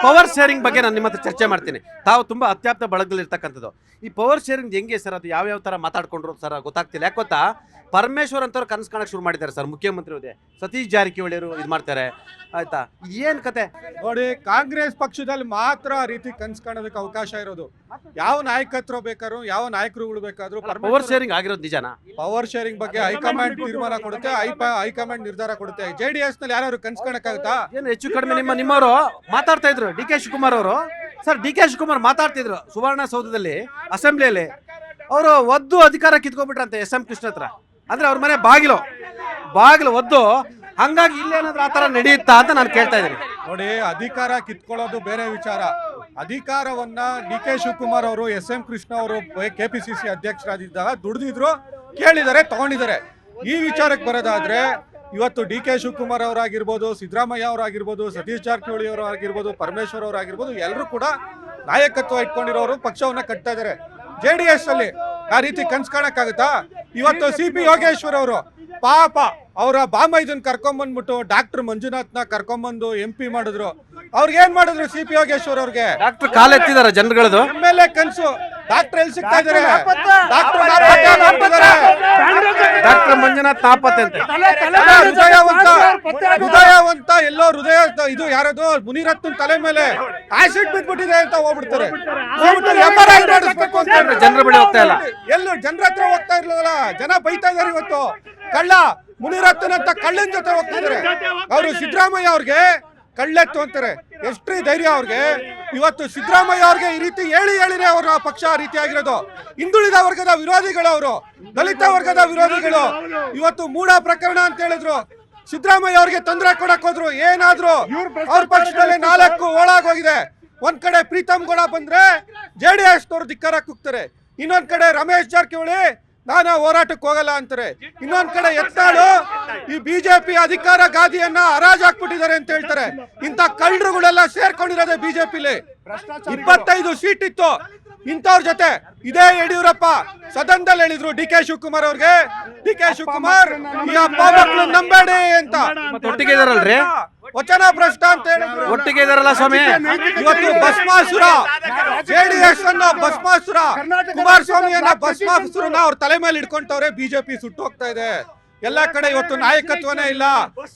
Power sharing ಬಗ್ಗೆ ನಾನು ನಿಮ್ಮ ಹತ್ರ ಚರ್ಚೆ ಮಾಡ್ತೀನಿ. ತಾವು ತುಂಬಾ ಅತ್ಯಾಪ್ತ ಬಳಗದಲ್ಲಿ ಇರ್ತಕ್ಕಂಥದ್ದು. ಈ ಪವರ್ ಶೇರಿಂಗ್ ಹೆಂಗೆ ಸರ್, ಅದು ಯಾವ ತರ ಮಾತಾಡ್ಕೊಂಡ್ರು ಸರ್ ಗೊತ್ತಾಗ್ತಿಲ್ಲ. ಯಾಕೆ ಗೊತ್ತಾ, ಪರಮೇಶ್ವರ್ ಅಂತವ್ರು ಕನಸು ಕಾಣಕ್ಕೆ ಶುರು ಮಾಡಿದ್ದಾರೆ ಸರ್. ಮುಖ್ಯಮಂತ್ರಿ ಇದೆ, ಸತೀಶ್ ಜಾರಕಿಹೊಳಿ ಅವರು ಇದು ಮಾಡ್ತಾರೆ. ಆಯ್ತಾ, ಏನ್ ಕತೆ ನೋಡಿ, ಕಾಂಗ್ರೆಸ್ ಪಕ್ಷದಲ್ಲಿ ಮಾತ್ರ ಆ ರೀತಿ ಕನಸು ಕಾಣೋದಕ್ಕೆ ಅವಕಾಶ ಇರೋದು. ಯಾವ ನಾಯಕತ್ವ ಬೇಕಾದ್ರು, ಯಾವ ನಾಯಕರುಗಳು ಬೇಕಾದ್ರು ಪವರ್ ಶೇರಿಂಗ್ ಆಗಿರೋದು ನಿಜನಾ? ಪವರ್ ಶೇರಿಂಗ್ ಬಗ್ಗೆ ಹೈಕಮಾಂಡ್ ತೀರ್ಮಾನ ಕೊಡುತ್ತೆ, ಹೈಕಮಾಂಡ್ ನಿರ್ಧಾರ ಕೊಡುತ್ತೆ. JDS ನಲ್ಲಿ ಯಾರು ಕನಸು ಕಾಣಕ್ಕಾಗುತ್ತಾ? ಏನು ಹೆಚ್ಚು ಕಡಿಮೆ ನಿಮ್ಮವರು ಮಾತಾಡ್ತಾ ಇದ್ರು. DK ಶಿವಕುಮಾರ್ ಅವರು ಸರ್, DK ಶಿವಕುಮಾರ್ ಮಾತಾಡ್ತಿದ್ರು ಸುವರ್ಣಸೌಧದಲ್ಲಿ ಅಸೆಂಬ್ಲಿಯಲ್ಲಿ. ಅವರು ಒದ್ದು ಅಧಿಕಾರ ಕಿತ್ಕೊಂಡ್ಬಿಟ್ರಂತೆ SM ಕೃಷ್ಣ ಹತ್ರ. ಅಂದ್ರೆ ಅವ್ರ ಮನೆ ಬಾಗಿಲು ಒದ್ದು. ಹಂಗಾಗಿ ಇಲ್ಲೇನಾದ್ರೂ ಆ ತರ ನಡೆಯುತ್ತಾ ಅಂತ ನಾನು ಕೇಳ್ತಾ ಇದ್ದೀನಿ. ನೋಡಿ, ಅಧಿಕಾರ ಕಿತ್ಕೊಳ್ಳೋದು ಬೇರೆ ವಿಚಾರ. ಅಧಿಕಾರವನ್ನ DK ಶಿವಕುಮಾರ್ ಅವರು, SM ಕೃಷ್ಣ ಅವರು KPCC ಅಧ್ಯಕ್ಷರಾಗಿದ್ದಾಗ ದುಡಿದಿದ್ರು, ಕೇಳಿದ್ದಾರೆ, ತಗೊಂಡಿದ್ದಾರೆ. ಈ ವಿಚಾರಕ್ಕೆ ಬರೋದಾದ್ರೆ ಇವತ್ತು DK ಶಿವಕುಮಾರ್ ಅವರಾಗಿರ್ಬೋದು, ಸಿದ್ದರಾಮಯ್ಯ ಅವರಾಗಿರ್ಬೋದು, ಸತೀಶ್ ಜಾರಕಿಹೊಳಿ ಅವರಾಗಿರ್ಬೋದು, ಪರಮೇಶ್ವರ್ ಅವರಾಗಿರ್ಬೋದು, ಎಲ್ಲರೂ ಕೂಡ ನಾಯಕತ್ವ ಇಟ್ಕೊಂಡಿರೋರು ಪಕ್ಷವನ್ನ ಕಟ್ತಾ ಇದ್ದಾರೆ. JDS ಅಲ್ಲಿ ಆ ರೀತಿ ಕನ್ಸ್ ಕಾಣಕ್ಕಾಗುತ್ತಾ? ಇವತ್ತು CP ಯೋಗೇಶ್ವರ್ ಅವರು ಪಾಪ ಅವರ ಬಾಮೈದನ್ ಕರ್ಕೊಂಡ್ಬಂದ್ಬಿಟ್ಟು ಡಾಕ್ಟರ್ ಮಂಜುನಾಥ್ನ ಕರ್ಕೊಂಡ್ಬಂದು MP ಮಾಡಿದ್ರು. ಅವ್ರಿಗೆ ಏನ್ ಮಾಡಿದ್ರು CP ಯೋಗೇಶ್ವರ್ ಅವ್ರಿಗೆ? ಡಾಕ್ಟರ್ ಕಾಲೆತ್ತಿದಾರ ಜನಗಳದು. MLA ಕನ್ಸು ಡಾಕ್ಟರ್ ಎಲ್ಲಿ ಸಿಗ್ತಾ ಇದಾರೆ? ಡಾಕ್ಟರ್ ಮಂಜುನಾಥ್ ನಾಪತ್ತೆ ಅಂತ. ಹೃದಯವಂತ ಎಲ್ಲೋ ಹೃದಯ ಇದು ಯಾರದು ಮುನಿರತ್ನ ತಲೆ ಮೇಲೆ ಆಸಿಡ್ ಬಿಟ್ಬಿಟ್ಟಿದೆ ಅಂತ ಹೋಗ್ಬಿಡ್ತಾರೆ. ಜನರ ಬಳಿ ಹೋಗ್ತಾ ಇಲ್ಲ, ಎಲ್ಲೂ ಜನರ ಹತ್ರ ಹೋಗ್ತಾ ಇರ್ಲಿಲ್ಲ. ಜನ ಬೈತಾ ಇದಾರೆ. ಇವತ್ತು ಕಳ್ಳ ಮುನಿರತ್ನ ಅಂತ ಕಳ್ಳನ ಜೊತೆ ಹೋಗ್ತಾ ಇದಾರೆ. ಅವರು ಸಿದ್ದರಾಮಯ್ಯ ಅವ್ರಿಗೆ ಕಳ್ಳೆತ್ತು ಅಂತಾರೆ. ಎಷ್ಟ್ರಿ ಧೈರ್ಯ ಅವ್ರಿಗೆ? ಇವತ್ತು ಸಿದ್ದರಾಮಯ್ಯ ಅವ್ರಿಗೆ ಈ ರೀತಿ ಹೇಳಿನೇ ಅವರ ಪಕ್ಷ ಆ ರೀತಿ ಆಗಿರೋದು. ಹಿಂದುಳಿದ ವರ್ಗದ ವಿರೋಧಿಗಳು ಅವರು, ದಲಿತ ವರ್ಗದ ವಿರೋಧಿಗಳು. ಇವತ್ತು ಮೂಢ ಪ್ರಕರಣ ಅಂತ ಹೇಳಿದ್ರು. ಸಿದ್ದರಾಮಯ್ಯ ಅವ್ರಿಗೆ ತೊಂದರೆ ಕೊಡಕ್ ಹೋದ್ರು. ಏನಾದ್ರು ಅವ್ರ ಪಕ್ಷದಲ್ಲಿ 4 ಓಳಾಗೋಗಿದೆ. ಒಂದ್ ಕಡೆ ಪ್ರೀತಮ್ ಗೌಡ ಬಂದ್ರೆ JDS ನವರು ಧಿಕ್ಕಾರ ಕೂಗ್ತಾರೆ. ಇನ್ನೊಂದ್ ಕಡೆ ರಮೇಶ್ ಜಾರಕಿಹೊಳಿ ನಾನು ಹೋರಾಟಕ್ಕೆ ಹೋಗಲ್ಲ ಅಂತಾರೆ. ಇನ್ನೊಂದ್ ಕಡೆ ಯತ್ನಾಳು ಈ BJP ಅಧಿಕಾರ ಗಾದಿಯನ್ನ ಹರಾಜಾಕ್ಬಿಟ್ಟಿದ್ದಾರೆ ಅಂತ ಹೇಳ್ತಾರೆ. ಇಂಥ ಕಳ್ಳರುಗಳೆಲ್ಲ ಸೇರ್ಕೊಂಡಿರೋದೇ BJPಲಿ. 25 ಸೀಟ್ ಇತ್ತು. ಇಂಥವ್ರ ಜೊತೆ ಇದೇ ಯಡಿಯೂರಪ್ಪ ಸದನದಲ್ಲಿ ಹೇಳಿದ್ರು DK ಶಿವಕುಮಾರ್ ಅವ್ರಿಗೆ, DK ಶಿವಕುಮಾರ್ ಈ ಅಪ್ಪ ಮಕ್ಕಳು ನಂಬೇಡಿ ಅಂತ. ಒಟ್ಟಿಗೆ ಇದಾರಲ್ರಿ, ವಚನ ಭ್ರಷ್ಟ ಅಂತ ಹೇಳಿದ್ರು. ಒಟ್ಟಿಗೆ ಇದಾರಲ್ಲ ಸ್ವಾಮಿ. ಇವತ್ತು ಭಸ್ಮಾಸುರ, JDS ಅನ್ನ ಭಸ್ಮಾಸುರ, ಕುಮಾರಸ್ವಾಮಿಯನ್ನ ಭಸ್ಮಾಸುರನ ಅವ್ರ ತಲೆ ಮೇಲೆ ಇಟ್ಕೊಂತವ್ರೆ. BJP ಸುಟ್ಟು ಹೋಗ್ತಾ ಇದೆ. ಎಲ್ಲಾ ಕಡೆ ಇವತ್ತು ನಾಯಕತ್ವನೇ ಇಲ್ಲ.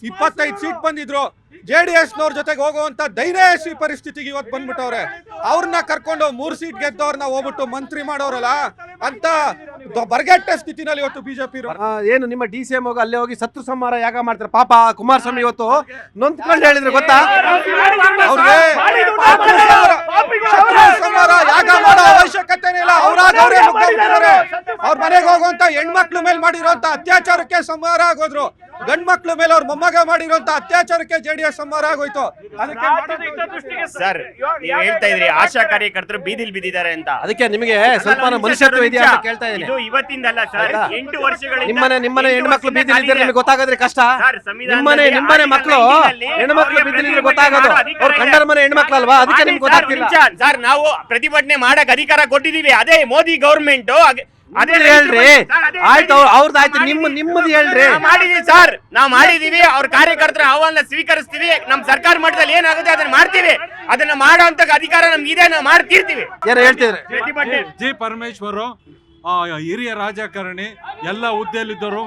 25 ಸೀಟ್ ಬಂದಿದ್ರು. JDS ನವ್ರ ಜೊತೆಗೆ ಹೋಗುವಂತ ದೈನೇಶಿ ಪರಿಸ್ಥಿತಿಗೆ ಇವತ್ತು ಬಂದ್ಬಿಟ್ಟವ್ರೆ. ಅವ್ರನ್ನ ಕರ್ಕೊಂಡು 3 ಸೀಟ್ ಗೆದ್ದವ್ರನ್ನ ಹೋಗ್ಬಿಟ್ಟು ಮಂತ್ರಿ ಮಾಡೋರಲ್ಲ ಅಂತ ಬರ್ಗೆಟ್ಟ ಸ್ಥಿತಿನಲ್ಲಿ ಇವತ್ತು BJP. ಏನು ನಿಮ್ಮ DCM ಹೋಗಿ ಅಲ್ಲೇ ಹೋಗಿ ಶತ್ರು ಸಂಹಾರ ಯಾಗ ಮಾಡ್ತಾರೆ. ಪಾಪ ಕುಮಾರಸ್ವಾಮಿ ಇವತ್ತು ನೊಂದ್ಕೊಂಡು ಹೇಳಿದ್ರು ಗೊತ್ತಾ, ಅವ್ರಿಗೆ ಸಂಹಾರ ಯಾಗ ಮಾಡೋ ಅವಶ್ಯಕತೆನೇ ಇಲ್ಲ. ಅವ್ರೇ ಮುಗ್ದೋಗ್ಬಿಟ್ಟಿದ್ದಾರೆ. ಅವ್ರ ಮನೆಗೆ ಹೋಗುವಂತ ಹೆಣ್ಮಕ್ಳ ಮೇಲೆ ಮಾಡಿರುವಂತ ಅತ್ಯಾಚಾರಕ್ಕೆ ಸಂಹಾರ ಆಗೋದ್ರು. ಗಂಡ್ ಮಕ್ಳ ಮೇಲೆ ಅವ್ರ ಮೊಮ್ಮಗ ಮಾಡಿರುವಂತ ಅತ್ಯಾಚಾರಕ್ಕೆ JDS ಸಂಹಾರ ಆಗೋಯ್ತು. ಸರ್, ನೀವು ಹೇಳ್ತಾ ಇದ್ರಿ ಆಶಾ ಕಾರ್ಯಕರ್ತರು ಬೀದಿಲ್ ಬಿದ್ದಿದ್ದಾರೆ ಅಂತ. ಅದಕ್ಕೆ ನಿಮಗೆ ಸ್ವಲ್ಪ ಮನುಷ್ಯತ್ವ ಇದೆಯಾ ಅಂತ ಕೇಳ್ತಾ ಇದ್ದೀನಿ. ಇದು ಇವತ್ತಿಂದಲ್ಲ ಸರ್, 8 ವರ್ಷಗಳಿಂದ ನಿಮ್ಮನೆ ಹೆಣ್ಮಕ್ಳು ಬೀದಿಲ್ ಇದ್ರೆ ನಿಮಗೆ ಗೊತ್ತಾಗೋದ್ರೆ ಕಷ್ಟ. ನಿಮ್ಮನೆ ಮಕ್ಕಳು ಹೆಣ್ಮಕ್ಳು ಬೀದಿಲ್ ಗೊತ್ತಾಗೋದು. ಅವ್ರ ಕಂಡರ ಮನೆ ಹೆಣ್ಮಕ್ಳು ಅಲ್ವಾ, ಅದಕ್ಕೆ ನಿಮ್ಗೆ ಗೊತ್ತಾಗ್ತಿಲ್ಲ ಸರ್. ನಾವು ಪ್ರತಿಭಟನೆ ಮಾಡಕ್ ಅಧಿಕಾರ ಕೊಟ್ಟಿದೀವಿ. ಅದೇ ಮೋದಿ ಗವರ್ಮೆಂಟ್ ಅದೇ ಹೇಳ್ರಿ. ಆಯ್ತು, ಅವ್ರದ್ದಾಯ್ತು, ನಿಮ್ಮದು ಹೇಳ್ರಿ. ಮಾಡಿದೀವಿ ಸರ್, ನಾವು ಮಾಡಿದೀವಿ. ಅವ್ರ ಕಾರ್ಯಕರ್ತರ ಆಹ್ವಾನ ಸ್ವೀಕರಿಸ್ತೀವಿ. ನಮ್ ಸರ್ಕಾರ ಮಟ್ಟದಲ್ಲಿ ಏನಾಗುತ್ತೆ ಅದನ್ನ ಮಾಡ್ತೀವಿ. ಅದನ್ನ ಮಾಡೋಂತ ಅಧಿಕಾರ ನಮ್ಗಿದೆ, ನಾವು ಮಾಡ್ತಿರ್ತೀವಿ. ಯಾರು ಹೇಳ್ತಿದ್ರೆ G. ಪರಮೇಶ್ವರ್ ಹಿರಿಯ ರಾಜಕಾರಣಿ, ಎಲ್ಲ ಹುದ್ದೆಯಲ್ಲಿದ್ದರು.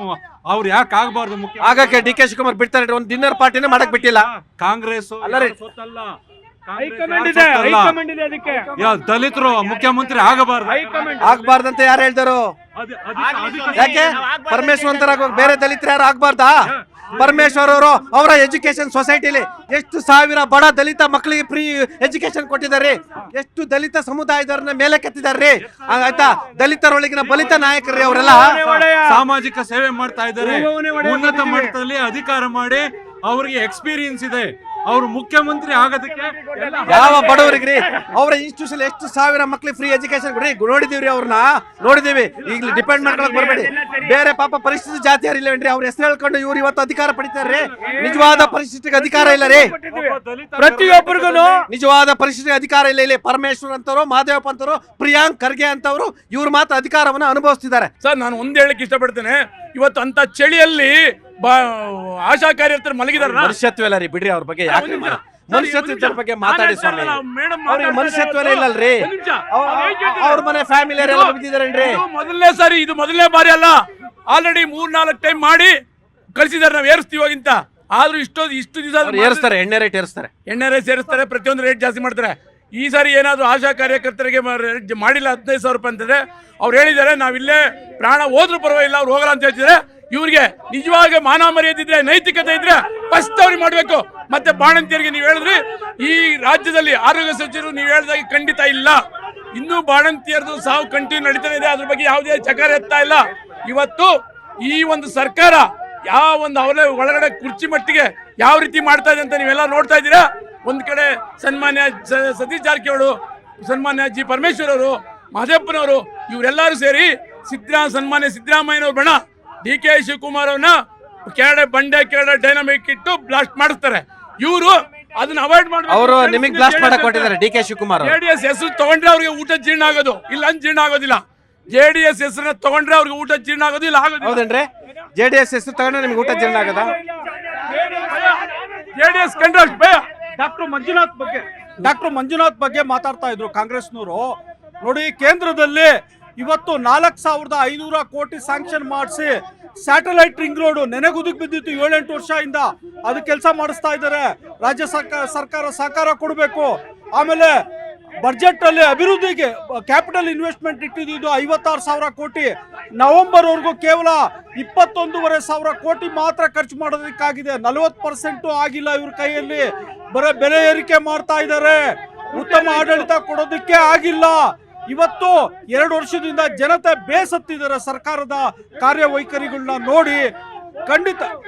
ಅವ್ರು ಯಾಕೆ ಆಗ್ಬಾರ್ದು? ಆಗಕ್ಕೆ DK ಶಿವಕುಮಾರ್ ಬಿಡ್ತಾರೆ. ಒಂದು ಡಿನ್ನರ್ ಪಾರ್ಟಿನೇ ಮಾಡಕ್ ಬಿಟ್ಟಿಲ್ಲ. ಕಾಂಗ್ರೆಸ್ ಸೊತ್ತಲ್ಲ, ದಲಿತರು ಮುಖ್ಯಮಂತ್ರಿ ಆಗ್ಬಾರ್ದಂತ ಯಾರು ಹೇಳ್ತಾರೋ? ಯಾಕೆ ಪರಮೇಶ್ವರ್ ಬೇರೆ ದಲಿತರು ಯಾರು ಆಗ್ಬಾರ್ದಾ? ಪರಮೇಶ್ವರ್ ಅವರು ಅವರ ಎಜುಕೇಶನ್ ಸೊಸೈಟಿಲಿ ಎಷ್ಟು ಸಾವಿರ ಬಡ ದಲಿತ ಮಕ್ಕಳಿಗೆ ಫ್ರೀ ಎಜುಕೇಶನ್ ಕೊಟ್ಟಿದ್ದಾರೆ. ಎಷ್ಟು ದಲಿತ ಸಮುದಾಯದವ್ರನ್ನ ಮೇಲೆ ಕೆತ್ತಿದಾರ್ರಿ. ಆಯ್ತಾ, ದಲಿತರೊಳಗಿನ ಬಲಿತ ನಾಯಕರೇ ಅವರೆಲ್ಲ. ಸಾಮಾಜಿಕ ಸೇವೆ ಮಾಡ್ತಾ ಇದ್ದಾರೆ. ಉನ್ನತ ಮಟ್ಟದಲ್ಲಿ ಅಧಿಕಾರ ಮಾಡಿ ಅವ್ರಿಗೆ ಎಕ್ಸ್ಪೀರಿಯನ್ಸ್ ಇದೆ. ಅವ್ರು ಮುಖ್ಯಮಂತ್ರಿ ಆಗೋದಕ್ಕೆ ಯಾವ ಬಡವರಿಗೆ ಅವರ ಇನ್ಸ್ಟಿಟ್ಯೂಷನ್ ಎಷ್ಟು ಸಾವಿರ ಮಕ್ಳಿಗೆ ಫ್ರೀ ಎಜುಕೇಶನ್ ಕೊಡ್ರಿ. ನೋಡಿದೀವ್ರಿ, ಅವ್ರನ್ನ ನೋಡಿದೀವಿ. ಈಗ ಡಿಪೆಂಡ್ ಮಾಡ್ಕೊಳಕ್ ಬರಬೇಡಿ. ಬೇರೆ ಪಾಪ ಪರಿಸ್ಥಿತಿ ಜಾತಿಯಾರು ಇಲ್ಲವೇನ್ರಿ? ಅವ್ರ ಹೆಸರು ಹೇಳ್ಕೊಂಡು ಇವ್ರು ಇವತ್ತು ಅಧಿಕಾರ ಪಡಿತಾರ್ರಿ. ನಿಜವಾದ ಪರಿಸ್ಥಿತಿಗೆ ಅಧಿಕಾರ ಇಲ್ಲ ರೀ. ಪ್ರತಿಯೊಬ್ಬರಿಗೂ ನಿಜವಾದ ಪರಿಸ್ಥಿತಿಗೆ ಅಧಿಕಾರ ಇಲ್ಲ. ಇಲ್ಲಿ ಪರಮೇಶ್ವರ್ ಅಂತವ್ರು, ಮಹದೇವಪ್ಪ ಅಂತವ್ರು, ಪ್ರಿಯಾಂಕ್ ಖರ್ಗೆ ಅಂತವ್ರು ಇವ್ರು ಮಾತ್ರ ಅಧಿಕಾರವನ್ನು ಅನುಭವಿಸ್ತಿದ್ದಾರೆ. ಸರ್, ನಾನು ಒಂದ್ ಹೇಳಕ್ ಇಷ್ಟಪಡ್ತೇನೆ. ಇವತ್ತು ಅಂತ ಚಳಿಯಲ್ಲಿ ಆಶಾ ಕಾರ್ಯಕರ್ತರು ಮಲಗಿದಾರ. ಮನುಷ್ಯತ್ವ ಇಲ್ಲ ರೀ, ಬಿಡ್ರಿ ಅವ್ರ ಬಗ್ಗೆ. ಯಾಕೆ ಮನುಷ್ಯತ್ವದ ಬಗ್ಗೆ ಮಾತಾಡಿ ಸ್ವಾಮಿ. ಅವ್ರಿಗೆ ಮನುಷ್ಯತ್ವನೇ ಇಲ್ಲಲ್ರಿ. ಅವ್ರ ಮನೆ ಫ್ಯಾಮಿಲಿ ಎಲ್ಲ ಬಿದ್ದಿದಾರೇನ್ರಿ? ಇದು ಮೊದಲನೇ ಬಾರಿ ಅಲ್ಲ, ಆಲ್ರೆಡಿ 3-4 ಟೈಮ್ ಮಾಡಿ ಕಳಿಸಿದಾರೆ. ನಾವು ಏರಿಸ್ತೀವಿ ಹೋಗಿಂತ, ಆದ್ರೂ ಇಷ್ಟು ದಿವಸ ಏರಿಸ್ತಾರೆ, ಎಣ್ಣೆ ರೇಟ್ ಏರಿಸ್ತಾರೆ, ಎಣ್ಣೆ ರೇಟ್ ಸೇರಿಸ್ತಾರೆ, ಪ್ರತಿಯೊಂದು ರೇಟ್ ಜಾಸ್ತಿ ಮಾಡ್ತಾರೆ. ಈ ಸಾರಿ ಏನಾದ್ರು ಆಶಾ ಕಾರ್ಯಕರ್ತರಿಗೆ ಮಾಡಿಲ್ಲ 15,000 ರೂಪಾಯಿ ಅಂತಂದ್ರೆ ಅವ್ರು ಹೇಳಿದ್ದಾರೆ ನಾವಿಲ್ಲೇ ಪ್ರಾಣ ಹೋದ್ರೂ ಪರವಾಗಿಲ್ಲ, ಅವ್ರು ಹೋಗಲ್ಲ ಅಂತ ಹೇಳ್ತಿದ್ರೆ. ಇವ್ರಿಗೆ ನಿಜವಾಗಿ ಮಾನ ಮರ್ಯಾದೆ ಇದ್ರೆ, ನೈತಿಕತೆ ಇದ್ರೆ ಫಸ್ಟ್ ಅವ್ರಿಗೆ ಮಾಡ್ಬೇಕು. ಮತ್ತೆ ಬಾಣಂತಿಯರಿಗೆ ನೀವು ಹೇಳಿದ್ರಿ, ಈ ರಾಜ್ಯದಲ್ಲಿ ಆರೋಗ್ಯ ಸಚಿವರು ನೀವು ಹೇಳಿದಾಗ ಖಂಡಿತ ಇಲ್ಲ, ಇನ್ನೂ ಬಾಣಂತಿಯರದು ಸಾವು ಕಂಟಿನ್ಯೂ ನಡೀತಾನೆ ಇದೆ. ಅದ್ರ ಬಗ್ಗೆ ಯಾವುದೇ ಚಕಾರ ಎತ್ತಾ ಇಲ್ಲ. ಇವತ್ತು ಈ ಒಂದು ಸರ್ಕಾರ ಯಾವ ಒಂದು ಅವರೇ ಒಳಗಡೆ ಕುರ್ಚಿ ಮಟ್ಟಿಗೆ ಯಾವ ರೀತಿ ಮಾಡ್ತಾ ಇದೆ ಅಂತ ನೀವೆಲ್ಲ ನೋಡ್ತಾ ಇದ್ದೀರಾ. ಒಂದ್ ಕಡೆ ಸನ್ಮಾನ್ಯ ಸತೀಶ್ ಜಾರಕಿಹೊಳಿ, ಸನ್ಮಾನ್ಯ ಜಿ ಪರಮೇಶ್ವರ್ ಅವರು, ಮಹದೇವಪ್ಪನವರು, ಇವರೆಲ್ಲರೂ ಸೇರಿ ಸನ್ಮಾನ್ಯ ಸಿದ್ದರಾಮಯ್ಯನವ್ರ ಬಣ DK ಶಿವಕುಮಾರ್ ಅವ್ರನ್ನ ಕೆಳಗಡೆ ಡೈನಾಮಿಕ್ ಇಟ್ಟು ಬ್ಲಾಸ್ಟ್ ಮಾಡಿಸ್ತಾರೆ. ಇವರು ಅದನ್ನ ಅವಾಯ್ಡ್ ಮಾಡ್ತಾರೆ. ಅವರು ನಿಮಗೆ ಬ್ಲಾಸ್ಟ್ ಮಾಡಕ್ ಕೊಟ್ಟಿದ್ದಾರೆ DK ಶಿವಕುಮಾರ್. JDS ಹೆಸರು ತಗೊಂಡ್ರೆ ಅವ್ರಿಗೆ ಊಟ ಜೀರ್ಣ ಆಗೋದು, ಇಲ್ಲ ಜೀರ್ಣ ಆಗೋದಿಲ್ಲ. JDS ಹೆಸರನ್ನ ತಗೊಂಡ್ರೆ ಅವ್ರಿಗೆ ಊಟ ಜೀರ್ಣ ಆಗೋದು, ಇಲ್ಲ ಆಗೋದು. ಹೌದೇನ್ರಿ? JDS ಹೆಸರು ತಗೊಂಡ್ರೆ ನಿಮ್ಗೆ ಊಟ ಜೀರ್ಣ ಆಗದ? JDS ಕಂಡ್ರೆ ಭಯ. ಡಾಕ್ಟರ್ ಮಂಜುನಾಥ್ ಬಗ್ಗೆ ಮಾತಾಡ್ತಾ ಇದ್ರು ಕಾಂಗ್ರೆಸ್ನವರು. ನೋಡಿ, ಕೇಂದ್ರದಲ್ಲಿ ಇವತ್ತು 4,500 ಕೋಟಿ ಸ್ಯಾಂಕ್ಷನ್ ಮಾಡಿಸಿ ಸ್ಯಾಟಲೈಟ್ ರಿಂಗ್ ರೋಡ್ ನೆನೆಗುದಿಗೆ ಬಿದ್ದಿತ್ತು 7-8 ವರ್ಷದಿಂದ. ಅದು ಕೆಲಸ ಮಾಡಿಸ್ತಾ ಇದ್ದಾರೆ. ರಾಜ್ಯ ಸರ್ಕಾರ ಸಹಕಾರ ಕೊಡಬೇಕು. ಆಮೇಲೆ ಬಜೆಟ್ ಅಲ್ಲಿ ಅಭಿವೃದ್ಧಿಗೆ ಕ್ಯಾಪಿಟಲ್ ಇನ್ವೆಸ್ಟ್ಮೆಂಟ್ ಇಟ್ಟಿದ್ದು 56,000 ಕೋಟಿ. ನವೆಂಬರ್ ವರೆಗೂ ಕೇವಲ 21,500 ಕೋಟಿ ಮಾತ್ರ ಖರ್ಚು ಮಾಡೋದಕ್ಕಾಗಿದೆ. 40% ಆಗಿಲ್ಲ ಇವ್ರ ಕೈಯಲ್ಲಿ. ಬರೀ ಬೆಲೆ ಏರಿಕೆ ಮಾಡ್ತಾ ಇದ್ದಾರೆ. ಉತ್ತಮ ಆಡಳಿತ ಕೊಡೋದಕ್ಕೆ ಆಗಿಲ್ಲ. ಇವತ್ತು 2 ವರ್ಷದಿಂದ ಜನತೆ ಬೇಸತ್ತಿದ್ದಾರೆ ಸರ್ಕಾರದ ಕಾರ್ಯವೈಖರಿಗಳನ್ನ ನೋಡಿ.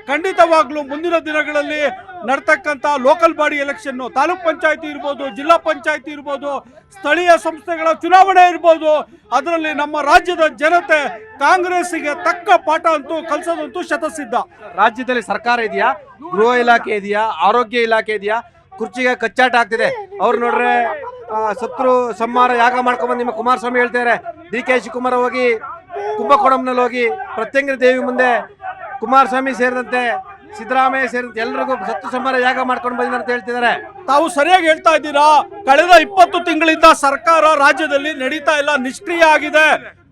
ಖಂಡಿತವಾಗ್ಲೂ ಮುಂದಿನ ದಿನಗಳಲ್ಲಿ ನಡ್ತಕ್ಕಂಥ ಲೋಕಲ್ ಬಾಡಿ ಎಲೆಕ್ಷನ್, ತಾಲೂಕ್ ಪಂಚಾಯತಿ ಇರ್ಬೋದು, ಜಿಲ್ಲಾ ಪಂಚಾಯತಿ ಇರ್ಬೋದು, ಸ್ಥಳೀಯ ಸಂಸ್ಥೆಗಳ ಚುನಾವಣೆ ಇರ್ಬೋದು, ಅದರಲ್ಲಿ ನಮ್ಮ ರಾಜ್ಯದ ಜನತೆ ಕಾಂಗ್ರೆಸ್ಸಿಗೆ ತಕ್ಕ ಪಾಠ ಅಂತೂ ಕಲಿಸೋದಂತೂ ಶತಸಿದ್ಧ. ರಾಜ್ಯದಲ್ಲಿ ಸರ್ಕಾರ ಇದೆಯಾ? ಗೃಹ ಇಲಾಖೆ ಇದೆಯಾ? ಆರೋಗ್ಯ ಇಲಾಖೆ ಇದೆಯಾ? ಕುರ್ಚಿಗೆ ಕಚ್ಚಾಟ ಆಗ್ತಿದೆ. ಅವ್ರು ನೋಡ್ರೆ ಶತ್ರು ಸಂಹಾರ ಯಾಗ ಮಾಡ್ಕೊಂಡ್ಬಂದು ನಿಮ್ಮ ಕುಮಾರಸ್ವಾಮಿ ಹೇಳ್ತಾರೆ. DK ಶಿವಕುಮಾರ್ ಹೋಗಿ ಕುಂಭಕೋಣಂನಲ್ಲಿ ಹೋಗಿ ಪ್ರತ್ಯಂಗಿರಿ ದೇವಿ ಮುಂದೆ ಕುಮಾರಸ್ವಾಮಿ ಸೇರಿದಂತೆ ಸಿದ್ದರಾಮಯ್ಯ ಸೇರಿದಂತೆ ಎಲ್ರಿಗೂ ಶತ್ರು ಸಂಹಾರ ಯಾಗ ಮಾಡ್ಕೊಂಡು ಬಂದಿದ್ದಾರೆ ಅಂತ ಹೇಳ್ತಿದ್ದಾರೆ. ತಾವು ಸರಿಯಾಗಿ ಹೇಳ್ತಾ ಇದ್ದೀರಾ. ಕಳೆದ 20 ತಿಂಗಳಿಂದ ಸರ್ಕಾರ ರಾಜ್ಯದಲ್ಲಿ ನಡೀತಾ ಇಲ್ಲ, ನಿಷ್ಕ್ರಿಯ ಆಗಿದೆ,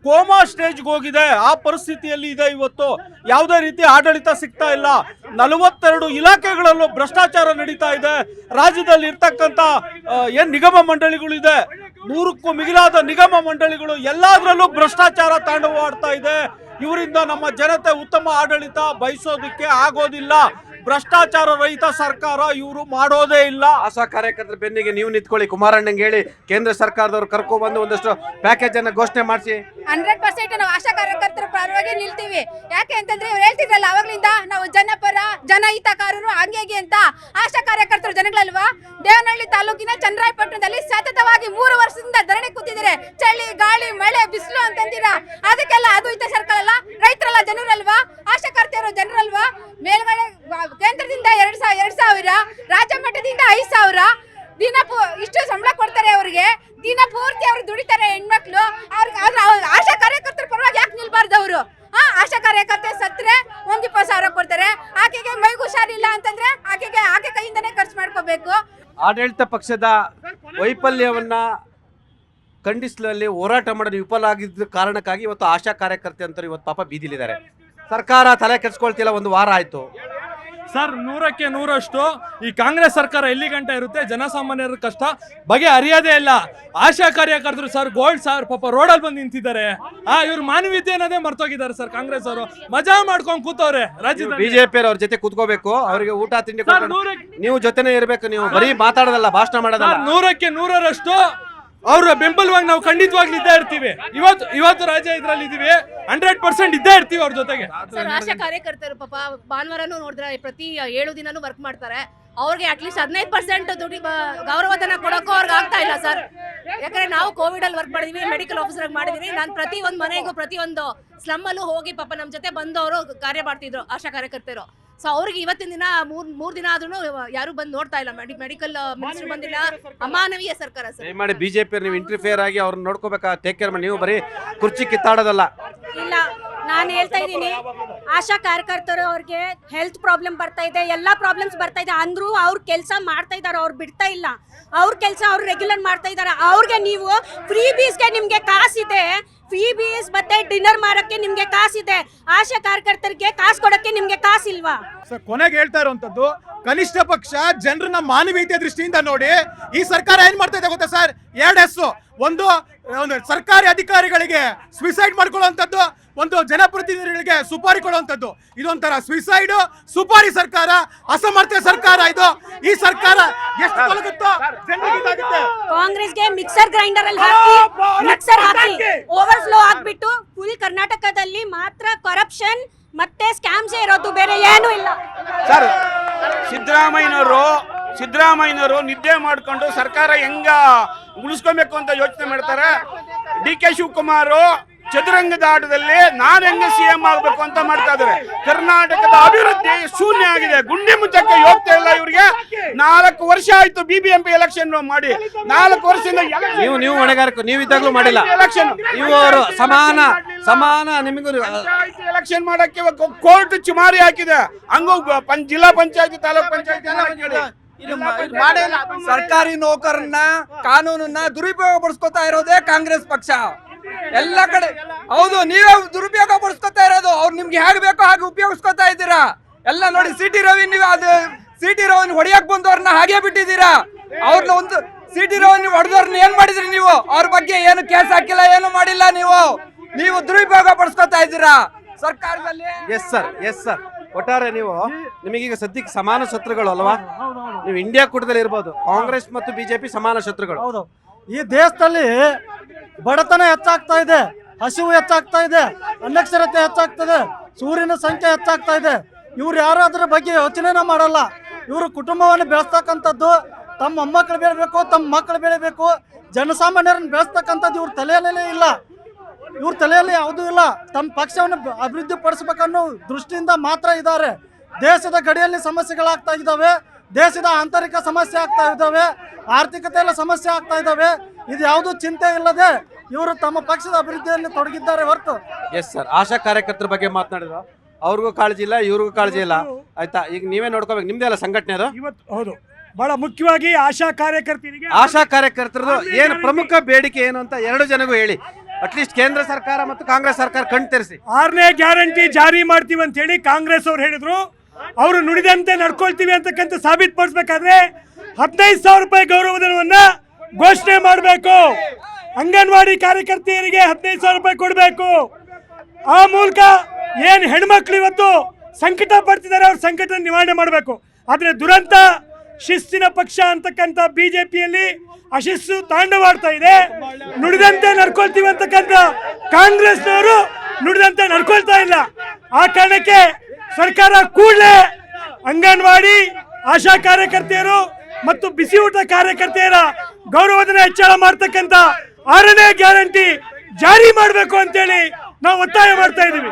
ಕೋಮಾ ಸ್ಟೇಜ್ಗೆ ಹೋಗಿದೆ. ಆ ಪರಿಸ್ಥಿತಿಯಲ್ಲಿ ಇದೆ. ಇವತ್ತು ಯಾವುದೇ ರೀತಿ ಆಡಳಿತ ಸಿಗ್ತಾ ಇಲ್ಲ. 42 ಇಲಾಖೆಗಳಲ್ಲೂ ಭ್ರಷ್ಟಾಚಾರ ನಡೀತಾ ಇದೆ. ರಾಜ್ಯದಲ್ಲಿ ಇರ್ತಕ್ಕಂಥ ಏನ್ ನಿಗಮ ಮಂಡಳಿಗಳಿದೆ, 100ಕ್ಕೂ ಮಿಗಿಲಾದ ನಿಗಮ ಮಂಡಳಿಗಳು ಎಲ್ಲದರಲ್ಲೂ ಭ್ರಷ್ಟಾಚಾರ ತಾಂಡವವಾಡ್ತಾ ಇದೆ. ಇವರಿಂದ ನಮ್ಮ ಜನತೆ ಉತ್ತಮ ಆಡಳಿತ ಬಯಸೋದಕ್ಕೆ ಆಗೋದಿಲ್ಲ. ಭ್ರಷ್ಟಾಚಾರ ರಹಿತ ಸರ್ಕಾರ ಇವರು ಮಾಡೋದೇ ಇಲ್ಲ. ಆಶಾ ಕಾರ್ಯಕರ್ತರ ಬೆನ್ನಿಗೆ ನೀವು ನಿಂತ್ಕೊಳ್ಳಿ. ಕುಮಾರಣ್ಣಂಗೆ ಹೇಳಿ ಕೇಂದ್ರ ಸರ್ಕಾರದವ್ರು ಕರ್ಕೊ ಬಂದು ಒಂದಷ್ಟು ಪ್ಯಾಕೇಜ್ ಅನ್ನ ಘೋಷಣೆ ಮಾಡಿಸಿ. 100% ನಾವು ಆಶಾ ಕಾರ್ಯಕರ್ತರ ಪರವಾಗಿ ನಿಲ್ತೀವಿ. ಯಾಕೆ ಅಂತಂದ್ರೆ ಇವ್ರು ಹೇಳ್ತಿದ್ರಲ್ಲ ಅವಾಗ್ಲಿಂದ ನಾವು ಜನಪರ ಜನಹಿತಕಾರರು ಹಂಗೆ ಅಂತ. ಆಶಾ ಕಾರ್ಯಕರ್ತರು ಜನಗಳಲ್ವಾ? ದೇವನಹಳ್ಳಿ ತಾಲೂಕಿನ ಚನ್ನರಾಯಪಟ್ಟಣದಲ್ಲಿ ಸತತವಾಗಿ 3 ವರ್ಷದಿಂದ ಧರಣಿ ಕೂತಿದ್ದಾರೆ. ಚಳಿ, ಗಾಳಿ, ಮಳೆ, ಬಿಸಿಲು ಅಂತಂತೀರಾ. ಅದಕ್ಕೆಲ್ಲ ಅದು ಇತ ಸರ್ಕಾರ ಅಲ್ಲ, ರೈತರಲ್ಲ ಜನರಲ್ವಾ? ಆಶಾ ಕಾರ್ಯಕರ್ತರು ಜನರಲ್ವಾ? ಮೇಲ್ಗಡೆ ಕೇಂದ್ರದಿಂದ 2,000, ರಾಜ್ಯ ಮಟ್ಟದಿಂದ 5,000 ದಿನ ಇಷ್ಟು ಸಂಬಳ ಕೊಡ್ತಾರೆ ಅವ್ರಿಗೆ. ದಿನ ಪೂರ್ತಿ ಅವ್ರು ದುಡಿತಾರೆ ಹೆಣ್ಮಕ್ಳು. ಅವ್ರಿಗೆ ಆಶಾ ಕಾರ್ಯಕರ್ತರ ಪರವಾಗಿ ಯಾಕೆ ನಿಲ್ಬಾರ್ದು ಅವರು? ಆಶಾ ಕಾರ್ಯಕರ್ತೆ ಸತ್ರೆ 1,20,000 ಕೊಡ್ತಾರೆ. ಆಕೆಗೆ ಮೈಗೆ ಹುಷಾರಿಲ್ಲ ಅಂತಂದ್ರೆ ಆಕೆ ಕೈಯಿಂದನೇ ಖರ್ಚು ಮಾಡ್ಕೋಬೇಕು. ಆಡಳಿತ ಪಕ್ಷದ ವೈಫಲ್ಯವನ್ನ ಖಂಡಿಸಲಲ್ಲಿ ಹೋರಾಟ ಮಾಡಲು ವಿಫಲ ಆಗಿದ್ದ ಕಾರಣಕ್ಕಾಗಿ ಇವತ್ತು ಆಶಾ ಕಾರ್ಯಕರ್ತೆ ಅಂತವ್ರು ಇವತ್ತು ಪಾಪ ಬೀದಿಲಿದ್ದಾರೆ. ಸರ್ಕಾರ ತಲೆ ಕೆಡಿಸ್ಕೊಳ್ತಿಲ್ಲ. 1 ವಾರ ಆಯ್ತು ಸರ್. 100ಕ್ಕೆ 100ರಷ್ಟು ಈ ಕಾಂಗ್ರೆಸ್ ಸರ್ಕಾರ ಎಲ್ಲಿ ಗಂಟ ಇರುತ್ತೆ, ಜನಸಾಮಾನ್ಯರ ಕಷ್ಟ ಬಗೆ ಅರಿಯೋದೇ ಇಲ್ಲ. ಆಶಾ ಕಾರ್ಯಕರ್ತರು ಸರ್ ಗೋಲ್ಡ್ ಸರ್ ಪಾಪ ರೋಡಲ್ಲಿ ಬಂದು ನಿಂತಿದ್ದಾರೆ. ಇವ್ರು ಮಾನವೀಯತೆ ಅನ್ನೋದೇ ಮರ್ತೋಗಿದ್ದಾರೆ ಸರ್. ಕಾಂಗ್ರೆಸ್ ಅವರು ಮಜಾ ಮಾಡ್ಕೊಂಡು ಕೂತವ್ರೆ. ರಾಜ್ಯದ ಬಿಜೆಪಿ ಅವ್ರ ಜೊತೆ ಕೂತ್ಕೋಬೇಕು, ಅವರಿಗೆ ಊಟ ತಿಂಡಿ ನೀವು ಜೊತೆನೇ ಇರಬೇಕು. ನೀವು ಬರೀ ಮಾತಾಡೋದಲ್ಲ, ಭಾಷಣ ಮಾಡೋದಲ್ಲ. 100ಕ್ಕೆ 100ರಷ್ಟು ಅವ್ರ ಬೆಂಬಲವಾಗಿ ನಾವು ಖಂಡಿತವಾಗ್ಲೂ ಇದ್ದೇ ಇರ್ತೀವಿ. ಇವತ್ತು ರಾಜ್ಯ ಇದ್ರಲ್ಲಿ ಇದೀವಿ, 100% ಇದ್ದೇ ಇರ್ತೀವಿ ಅವ್ರ ಜೊತೆಗೆ. ಸರ್, ಆಶಾ ಕಾರ್ಯಕರ್ತರು ಪಾಪ ಭಾನುವಾರನೂ ನೋಡಿದ್ರೆ ಪ್ರತಿ 7 ದಿನನೂ ವರ್ಕ್ ಮಾಡ್ತಾರೆ. ಅವ್ರಿಗೆ ಅಟ್ಲೀಸ್ಟ್ 15% ದುಡ್ಡು ಗೌರವಧನ ಕೊಡೋಕ್ಕೂ ಅವ್ರಿಗೆ ಆಗ್ತಾ ಇಲ್ಲ ಸರ್. ಯಾಕಂದ್ರೆ ನಾವು ಕೋವಿಡ್ ಅಲ್ಲಿ ವರ್ಕ್ ಮಾಡಿದೀವಿ, ಮೆಡಿಕಲ್ ಆಫೀಸರ್ ಆಗಿ ಮಾಡಿದೀವಿ. ನಾನು ಪ್ರತಿ ಒಂದು ಮನೆಗೂ ಪ್ರತಿಯೊಂದು ಸ್ಲಮ್ ಅಲ್ಲೂ ಹೋಗಿ ಪಾಪ ನಮ್ಮ ಜೊತೆ ಬಂದು ಅವರು ಕಾರ್ಯ ಮಾಡ್ತಿದ್ರು ಆಶಾ ಕಾರ್ಯಕರ್ತರು. ಸೊ ಅವ್ರಿಗೆ ಇವತ್ತಿನ ದಿನ ಮೂರ್ ದಿನ ಆದ್ರೂ ಯಾರು ಬಂದು ನೋಡ್ತಾ ಇಲ್ಲ. ಮೆಡಿಕಲ್ ಮಿನಿಸ್ಟರ್ ಬಂದಿಲ್ಲ. ಅಮಾನವೀಯ ಸರ್ಕಾರ ಸರ್. ಮಾಡಿ ಬಿಜೆಪಿ ನೀವು ಇಂಟರ್ಫಿಯರ್ ಆಗಿ ಅವ್ರನ್ನ ನೋಡ್ಕೋಬೇಕಾ, ಟೇಕ್ ಕೇರ್ ಮಾಡಿ. ನೀವು ಬರೀ ಕುರ್ಚಿ ಕಿತ್ತಾಡೋದಲ್ಲ. ಇಲ್ಲ, ನಾನು ಹೇಳ್ತಾ ಇದ್ದೀನಿ, ಆಶಾ ಕಾರ್ಯಕರ್ತರು ಅವ್ರಿಗೆ ಹೆಲ್ತ್ ಪ್ರಾಬ್ಲಮ್ ಬರ್ತಾ ಇದೆ, ಎಲ್ಲ ಪ್ರಾಬ್ಲಮ್ಸ್ ಬರ್ತಾ ಇದೆ ಅಂದ್ರೂ ಅವ್ರು ಕೆಲಸ ಮಾಡ್ತಾ ಇದ್ದಾರೆ, ಅವ್ರು ಬಿಡ್ತಾ ಇಲ್ಲ. ಅವ್ರ ಕೆಲಸ ಅವ್ರು ರೆಗ್ಯುಲರ್ ಮಾಡ್ತಾ ಇದ್ದಾರೆ. ಅವ್ರಿಗೆ ನೀವು ಫ್ರೀ ಬೀಸ್ಗೆ ನಿಮ್ಗೆ ಕಾಸಿದೆ, ಫ್ರೀ ಬೀಸ್ ಮತ್ತೆ ಡಿನ್ನರ್ ಮಾರಕ್ಕೆ ನಿಮ್ಗೆ ಕಾಸಿದೆ, ಆಶಾ ಕಾರ್ಯಕರ್ತರಿಗೆ ಕಾಸು ಕೊಡಕ್ಕೆ ನಿಮ್ಗೆ ಕಾಸಿಲ್ವಾ? ಸರ್, ಕೊನೆಗೆ ಹೇಳ್ತಾ ಇರುವಂತದ್ದು, ಕನಿಷ್ಠ ಪಕ್ಷ ಜನರನ್ನ ಮಾನವೀಯತೆ ದೃಷ್ಟಿಯಿಂದ ನೋಡಿ ಈ ಸರ್ಕಾರ ಏನ್ ಮಾಡ್ತಾ ಇದೆ ಗೊತ್ತಾ ಸರ್? ಎರಡು ಹೆಸರು, ಒಂದು ಸರ್ಕಾರಿ ಅಧಿಕಾರಿಗಳಿಗೆ ಸ್ವಿಸೈಡ್ ಮಾಡ್ಕೊಳ್ಳುವಂಥದ್ದು, ಒಂದು ಜನಪ್ರತಿನಿಧಿಗಳಿಗೆ ಸುಪಾರಿ ಕೊಡುವಂಥದ್ದು. ಇದೊಂಥರ ಸ್ವಿಸೈಡ್ ಸುಪಾರಿ ಸರ್ಕಾರ, ಅಸಮರ್ಥ ಸರ್ಕಾರ ಇದು. ಈ ಸರ್ಕಾರ ಎಷ್ಟು ತೊಲಗುತ್ತೋ ಜನರಿಗೆ ಇದಾಗುತ್ತೆ. ಕಾಂಗ್ರೆಸ್ಗೆ ಮಿಕ್ಸರ್ ಗ್ರೈಂಡರ್ ಅಲ್ಲಿ ಹಾಕಿ ಮಿಕ್ಸರ್ ಹಾಕಿ ಓವರ್ಫ್ಲೋ ಆಗ್ಬಿಟ್ಟು ಫುಲ್ ಕರ್ನಾಟಕದಲ್ಲಿ ಮಾತ್ರ ಕರಪ್ಷನ್ ಮತ್ತೆ ಸ್ಕ್ಯಾಮ್ಸ್ ಇರೋದು, ಬೇರೆ ಏನೂ ಇಲ್ಲ. ಸರ್, ಸಿದ್ದರಾಮಯ್ಯನವರು ನಿದ್ದೆ ಮಾಡ್ಕೊಂಡು ಸರ್ಕಾರ ಹೆಂಗ ಉಳಿಸ್ಕೊಬೇಕು ಅಂತ ಯೋಚನೆ ಮಾಡ್ತಾರೆ. DK ಶಿವಕುಮಾರ್ ಚದುರಂಗದ ಆಟದಲ್ಲಿ ನಾನು ಹೆಂಗ CM ಆಗ್ಬೇಕು ಅಂತ ಮಾಡ್ತಾ ಇದ್ದಾರೆ. ಕರ್ನಾಟಕದ ಅಭಿವೃದ್ಧಿ ಶೂನ್ಯ ಆಗಿದೆ, ಗುಂಡಿ ಮುಚ್ಚಕ್ಕೆ ಹೋಗ್ತಾ ಇಲ್ಲ. ಇವ್ರಿಗೆ 4 ವರ್ಷ ಆಯ್ತು BBMP ಎಲೆಕ್ಷನ್ ಮಾಡಿ, 4 ವರ್ಷದಿಂದ ನೀವು ಹೊಣೆಗಾರರು, ನೀವು ಇದ್ದಾಗಲೂ ಮಾಡಿಲ್ಲ ಎಲೆಕ್ಷನ್. ಇವರು ಸಮಾನ ನಿಮಗೂ ಎಲೆಕ್ಷನ್ ಮಾಡಕ್ಕೆ ಕೋರ್ಟ್ ಚುಮಾರಿ ಹಾಕಿದೆ. ಹಂಗೂ ಜಿಲ್ಲಾ ಪಂಚಾಯತಿ, ತಾಲೂಕ್ ಪಂಚಾಯತಿ ಸರ್ಕಾರಿ ನೌಕರನ್ನ ಕಾನೂನನ್ನ ದುರುಪಯೋಗ ಪಡಿಸ್ಕೊತಾ ಇರೋದೇ ಕಾಂಗ್ರೆಸ್ ಪಕ್ಷ ಎಲ್ಲ ಕಡೆ. ಹೌದು, ನೀವೇ ದುರುಪಯೋಗ ಪಡಿಸ್ಕೊತಾ ಇರೋದು. ಅವ್ರು ನಿಮ್ಗೆ ಹೇಗೆ ಬೇಕೋ ಹಾಗೆ ಉಪಯೋಗಿಸ್ಕೊತಾ ಇದ್ದೀರಾ ಎಲ್ಲ. ನೋಡಿ, CT ರವಿ, ನೀವು ಅದು CT ರವಿನ ಹೊಡೆಯಕ್ ಬಂದವ್ರನ್ನ ಹಾಗೆ ಬಿಟ್ಟಿದ್ದೀರಾ. ಅವ್ರನ್ನ ಒಂದು CT ರವಿ ಹೊಡೆದವ್ರನ್ನ ಏನ್ ಮಾಡಿದ್ರಿ ನೀವು? ಅವ್ರ ಬಗ್ಗೆ ಏನು ಕೇಸ್ ಹಾಕಿಲ್ಲ, ಏನು ಮಾಡಿಲ್ಲ. ನೀವು ದುರುಪಯೋಗ ಪಡಿಸ್ಕೊತಾ ಇದ್ದೀರಾ ಸರ್ಕಾರದಲ್ಲಿ. ಎಸ್ ಸರ್ ಒಟ್ಟಾರೆ ನಿಮಗೀಗ ಸದ್ಯಕ್ಕೆ ಸಮಾನ ಶತ್ರುಗಳು ಅಲ್ವಾ? ನೀವು ಇಂಡಿಯಾ ಕೂಟದಲ್ಲಿ ಇರ್ಬೋದು, ಕಾಂಗ್ರೆಸ್ ಮತ್ತು BJP ಸಮಾನ ಶತ್ರುಗಳು. ಹೌದು, ಈ ದೇಶದಲ್ಲಿ ಬಡತನ ಹೆಚ್ಚಾಗ್ತಾ ಇದೆ, ಹಸಿವು ಹೆಚ್ಚಾಗ್ತಾ ಇದೆ, ಅನಕ್ಷರತೆ ಹೆಚ್ಚಾಗ್ತದೆ, ಸೂರ್ಯನ ಸಂಖ್ಯೆ ಹೆಚ್ಚಾಗ್ತಾ ಇದೆ. ಇವ್ರು ಯಾರು ಅದ್ರ ಬಗ್ಗೆ ಯೋಚನೆನ ಮಾಡಲ್ಲ. ಇವರು ಕುಟುಂಬವನ್ನು ಬೆಳೆಸ್ತಕ್ಕಂಥದ್ದು, ತಮ್ಮ ಮೊಮ್ಮಕ್ಕಳು ಬೆಳಿಬೇಕು, ತಮ್ಮ ಮಕ್ಕಳು ಬೆಳಿಬೇಕು, ಜನಸಾಮಾನ್ಯರನ್ನು ಬೆಳೆಸ್ತಕ್ಕಂಥದ್ದು ಇವ್ರ ತಲೆಯಲ್ಲೇ ಇಲ್ಲ. ಇವ್ರ ತಲೆಯಲ್ಲಿ ಯಾವುದೂ ಇಲ್ಲ. ತಮ್ಮ ಪಕ್ಷವನ್ನು ಅಭಿವೃದ್ಧಿ ಪಡಿಸಬೇಕನ್ನೋ ದೃಷ್ಟಿಯಿಂದ ಮಾತ್ರ ಇದ್ದಾರೆ. ದೇಶದ ಗಡಿಯಲ್ಲಿ ಸಮಸ್ಯೆಗಳಾಗ್ತಾ ಇದ್ದಾವೆ, ದೇಶದ ಆಂತರಿಕ ಸಮಸ್ಯೆ ಆಗ್ತಾ ಇದ್ದಾವೆ, ಆರ್ಥಿಕತೆಯಲ್ಲಿ ಸಮಸ್ಯೆ ಆಗ್ತಾ ಇದ್ದಾವೆ. ಇದು ಯಾವುದೂ ಚಿಂತೆ ಇಲ್ಲದೆ ಇವರು ತಮ್ಮ ಪಕ್ಷದ ಅಭಿವೃದ್ಧಿಯಲ್ಲಿ ತೊಡಗಿದ್ದಾರೆ ಹೊರತು. ಎಸ್ ಸರ್, ಆಶಾ ಕಾರ್ಯಕರ್ತರ ಬಗ್ಗೆ ಮಾತನಾಡಿದ್ರು, ಅವ್ರಿಗೂ ಕಾಳಜಿ ಇಲ್ಲ, ಇವ್ರಿಗೂ ಕಾಳಜಿ ಇಲ್ಲ. ಆಯ್ತಾ, ಈಗ ನೀವೇ ನೋಡ್ಕೋಬೇಕು, ನಿಮ್ದೇ ಅಲ್ಲ ಸಂಘಟನೆ ಅದು. ಇವತ್ತು ಹೌದು, ಬಹಳ ಮುಖ್ಯವಾಗಿ ಆಶಾ ಕಾರ್ಯಕರ್ತರದು ಏನು ಪ್ರಮುಖ ಬೇಡಿಕೆ ಏನು ಅಂತ 2 ಜನಗೂ ಹೇಳಿ. ಅಟ್ಲೀಸ್ಟ್ ಕೇಂದ್ರ ಸರ್ಕಾರ ಮತ್ತು ಕಾಂಗ್ರೆಸ್ ಸರ್ಕಾರ ಕಣ್ ತೆರೆಸಿ. 6ನೇ ಗ್ಯಾರಂಟಿ ಜಾರಿ ಮಾಡ್ತೀವಿ ಅಂತ ಹೇಳಿ ಕಾಂಗ್ರೆಸ್ ಅವ್ರು ಹೇಳಿದ್ರು. ಅವರು ನುಡಿದಂತೆ ನಡ್ಕೊಳ್ತೀವಿ ಅಂತಕ್ಕಂಥ ಸಾಬೀತುಪಡಿಸಬೇಕಾದ್ರೆ 15,000 ರೂಪಾಯಿ ಗೌರವಧನವನ್ನ ಘೋಷಣೆ ಮಾಡಬೇಕು. ಅಂಗನವಾಡಿ ಕಾರ್ಯಕರ್ತೆಯರಿಗೆ 15,000 ರೂಪಾಯಿ ಕೊಡಬೇಕು. ಆ ಮೂಲಕ ಏನು ಹೆಣ್ಮಕ್ಳು ಇವತ್ತು ಸಂಕಟ ಪಡ್ತಿದ್ದಾರೆ, ಅವ್ರ ಸಂಕಟ ನಿವಾರಣೆ ಮಾಡಬೇಕು. ಆದ್ರೆ ದುರಂತ ಶಿಸ್ತಿನ ಪಕ್ಷ ಅಂತಕ್ಕಂಥ BJPಯಲ್ಲಿ ಅಶಿಸ್ತು ತಾಂಡವಾಡ್ತಾ ಇದೆ. ನುಡಿದಂತೆ ನಡ್ಕೊಳ್ತೀವಿ ಅಂತಕ್ಕಂಥ ಕಾಂಗ್ರೆಸ್ನವರು ನುಡಿದಂತೆ ನಡ್ಕೊಳ್ತಾ ಇಲ್ಲ. ಆ ಕಾರಣಕ್ಕೆ ಸರ್ಕಾರ ಕೂಡಲೇ ಅಂಗನವಾಡಿ ಆಶಾ ಕಾರ್ಯಕರ್ತೆಯರು ಮತ್ತು ಬಿಸಿ ಊಟ ಕಾರ್ಯಕರ್ತೆಯರ ಗೌರವಧನ ಹೆಚ್ಚಳ ಮಾಡ್ತಕ್ಕಂಥ 6ನೇ ಗ್ಯಾರಂಟಿ ಜಾರಿ ಮಾಡಬೇಕು ಅಂತೇಳಿ ನಾವು ಒತ್ತಾಯ ಮಾಡ್ತಾ ಇದ್ದೀವಿ.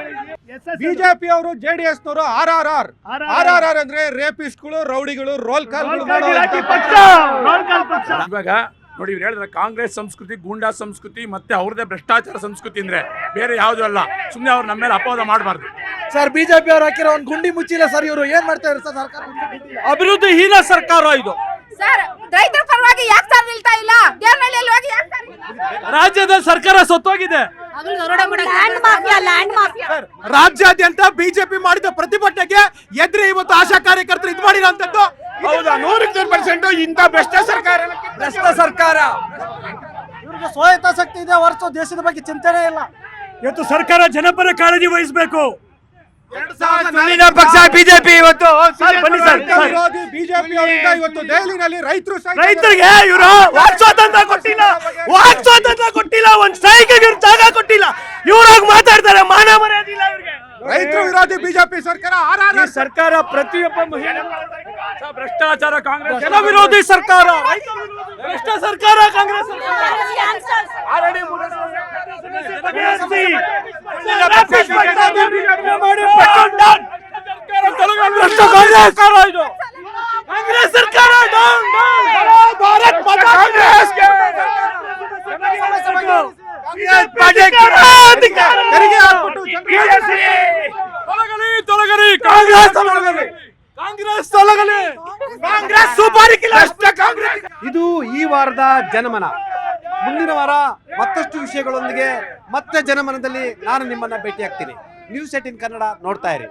ಬಿಜೆಪಿ ಅವರು JDS ನವರು RRR ಅಂದ್ರೆ ರೇಪಿಸ್ಟ್ಗಳು, ರೌಡಿಗಳು, ರೋಲ್ ಕಾಲ್ಗಳು. ಇವಾಗ ನೋಡಿ, ಇವ್ರು ಹೇಳಿದ್ರೆ ಕಾಂಗ್ರೆಸ್ ಸಂಸ್ಕೃತಿ ಗೂಂಡಾ ಸಂಸ್ಕೃತಿ ಮತ್ತೆ ಅವ್ರದೇ ಭ್ರಷ್ಟಾಚಾರ ಸಂಸ್ಕೃತಿ ಅಂದ್ರೆ ಬೇರೆ ಯಾವ್ದು ಅಲ್ಲ. ಸುಮ್ಮನೆ ಅವ್ರು ನಮ್ಮ ಮೇಲೆ ಅಪವಾದ ಮಾಡಬಾರ್ದು ಸರ್. BJP ಅವ್ರು ಹಾಕಿರೋ ಒಂದು ಗುಂಡಿ ಮುಚ್ಚಿಲ್ಲ ಸರ್. ಇವರು ಏನ್ ಮಾಡ್ತಾ ಇದ್ದಾರೆ ಸರ್? ಸರ್ಕಾರ ಅಭಿವೃದ್ಧಿ ಹೀನ ಸರ್ಕಾರ ಇದು. ಸರ್, ರೈತರ ಪರವಾಗಿ ಯಾಕೆ ಸರ್ ನಿಲ್ತಾ ಇಲ್ಲ? ದೇವನಹಳ್ಳಿಯಲ್ಲಿ ಹೋಗಿ ಯಾಕೆ ಸರ್? ರಾಜ್ಯದ ಸರ್ಕಾರ ಸತ್ತೋಗಿದೆ. ಲ್ಯಾಂಡ್ ಮಾಫಿಯಾ ರಾಜ್ಯಾದ್ಯಂತ BJP ಮಾಡಿದ ಪ್ರತಿಭಟನೆಗೆ ಎದುರು ಇವತ್ತು ಆಶಾ ಕಾರ್ಯಕರ್ತರು ಇದು ಮಾಡಿರೋಂಥದ್ದು. ಹೌದಾ? 100% ಇಂಥ ಭ್ರಷ್ಟ ಸರ್ಕಾರ ಇವ್ರಿಗೆ ಸ್ವಾಯತ್ತಾಸಕ್ತಿ ಇದೆ ಹೊರತು ದೇಶದ ಬಗ್ಗೆ ಚಿಂತನೆ ಇಲ್ಲ. ಇವತ್ತು ಸರ್ಕಾರ ಜನಪರ ಕಾಳಜಿ ವಹಿಸಬೇಕು. ಪಕ್ಷ BJP ಇವತ್ತು ಬಿಜೆಪಿ ಅವರಿಂದ ಇವತ್ತು ದೆಹಲಿನಲ್ಲಿ ರೈತರಿಗೆ ಇವರು ವಾಕ್ ಸ್ವಾತಂತ್ರ್ಯ ಕೊಟ್ಟಿಲ್ಲ, ಒಂದ್ ಸ್ಟ್ರೈಕ್ಗೆ ಜಾಗ ಕೊಟ್ಟಿಲ್ಲ. ಇವ್ರಾಗ ಮಾತಾಡ್ತಾರೆ, ಮಾನ ಮರ್ಯಾದೆ ಇಲ್ಲ ಇವ್ರಿಗೆ. ರೈತರು ವಿರೋಧಿ BJP ಸರ್ಕಾರ, ಸರ್ಕಾರ ಪ್ರತಿಯೊಬ್ಬ ಮಹಿಳೆ ಭ್ರಷ್ಟಾಚಾರ ಕಾಂಗ್ರೆಸ್ ಜನ ವಿರೋಧಿ ಸರ್ಕಾರ, ಭ್ರಷ್ಟ ಸರ್ಕಾರ ಕಾಂಗ್ರೆಸ್ ಕಾಂಗ್ರೆಸ್ ಸರ್ಕಾರ ಭಾರತ್ ಮಾತಾ ತೆರಿಗೆ ಹಾಕ್ಬಿಟ್ಟು ತೊಲಗಲಿ ತೊಲಗಲಿ ಕಾಂಗ್ರೆಸ್ ತೊಲಗಲಿ ಕಾಂಗ್ರೆಸ್ ತೊಲಗಲಿ ಕಾಂಗ್ರೆಸ್ ಸುಪಾರಿ ಕಾಂಗ್ರೆಸ್. ಇದು ಈ ವಾರದ ಜನಮನ. ಮುಂದಿನ ವಾರ ಮತ್ತಷ್ಟು ವಿಷಯಗಳೊಂದಿಗೆ ಮತ್ತೆ ಜನಮನದಲ್ಲಿ ನಾನು ನಿಮ್ಮನ್ನ ಭೇಟಿ ಆಗ್ತೀನಿ. ನ್ಯೂಸ್ 18 ಕನ್ನಡ ನೋಡ್ತಾ ಇರಿ.